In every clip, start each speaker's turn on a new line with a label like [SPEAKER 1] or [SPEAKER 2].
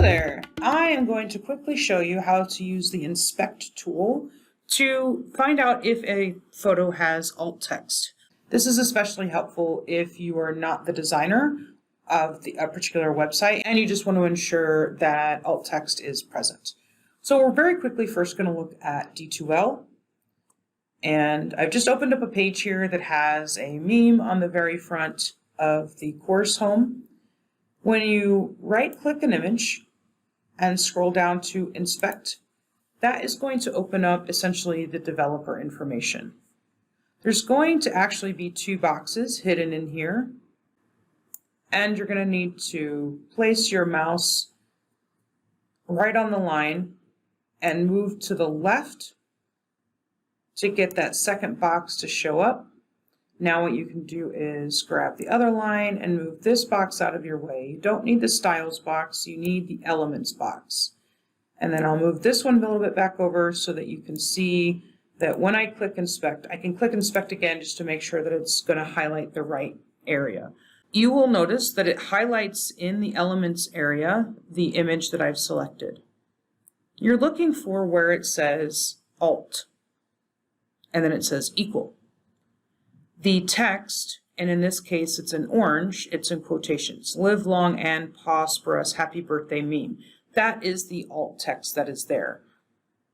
[SPEAKER 1] there, I am going to quickly show you how to use the Inspect tool to find out if a photo has alt text. This is especially helpful if you are not the designer of a particular website and you just want to ensure that alt text is present. So we're very quickly first going to look at D2L. And I've just opened up a page here that has a meme on the very front of the course home. When you right-click an image and scroll down to Inspect, that is going to open up essentially the developer information. There's going to actually be two boxes hidden in here, and you're going to need to place your mouse right on the line and move to the left to get that second box to show up. Now what you can do is grab the other line and move this box out of your way. You don't need the styles box, you need the elements box. And then I'll move this one a little bit back over so that you can see that when I click Inspect, I can click Inspect again just to make sure that it's going to highlight the right area. You will notice that it highlights in the elements area the image that I've selected. You're looking for where it says Alt, and then it says equal. The text, and in this case it's in orange, it's in quotations, live long and prosperous, happy birthday meme. That is the alt text that is there.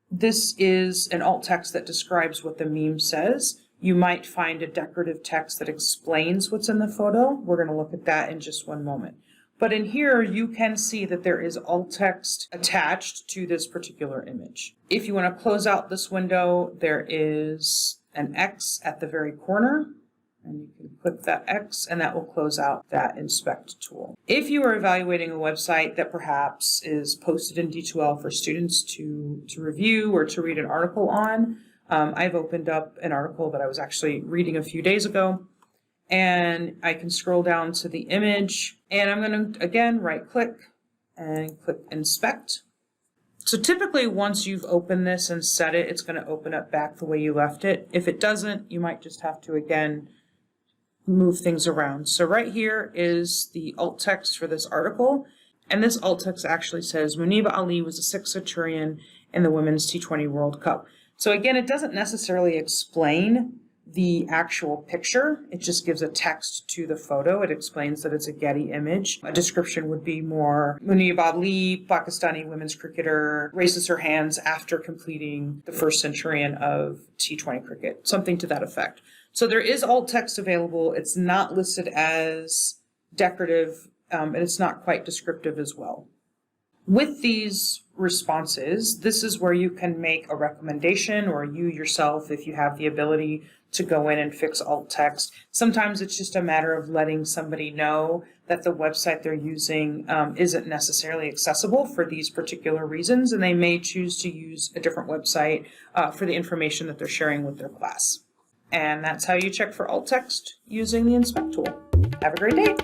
[SPEAKER 1] This is an alt text that describes what the meme says. You might find a decorative text that explains what's in the photo. We're going to look at that in just one moment. But in here, you can see that there is alt text attached to this particular image. If you want to close out this window, there is an X at the very corner, and you can click that X and that will close out that Inspect tool. If you are evaluating a website that perhaps is posted in D2L for students to review or to read an article on, I've opened up an article that I was actually reading a few days ago, and I can scroll down to the image, and I'm going to again right click and click Inspect. So typically once you've opened this and set it, it's going to open up back the way you left it. If it doesn't, you might just have to again move things around. So right here is the alt text for this article, and this alt text actually says Muniba Ali was a 6th centurion in the Women's T20 World Cup. So again, it doesn't necessarily explain the actual picture, it just gives a text to the photo. It explains that it's a Getty image. A description would be more, Muniba Ali, Pakistani women's cricketer, raises her hands after completing the 1st centurion of T20 cricket, something to that effect. So there is alt text available. It's not listed as decorative, and it's not quite descriptive as well. With these responses, this is where you can make a recommendation, or you yourself, if you have the ability to go in and fix alt text. Sometimes it's just a matter of letting somebody know that the website they're using isn't necessarily accessible for these particular reasons, and they may choose to use a different website for the information that they're sharing with their class. And that's how you check for alt text using the Inspect tool. Have a great day.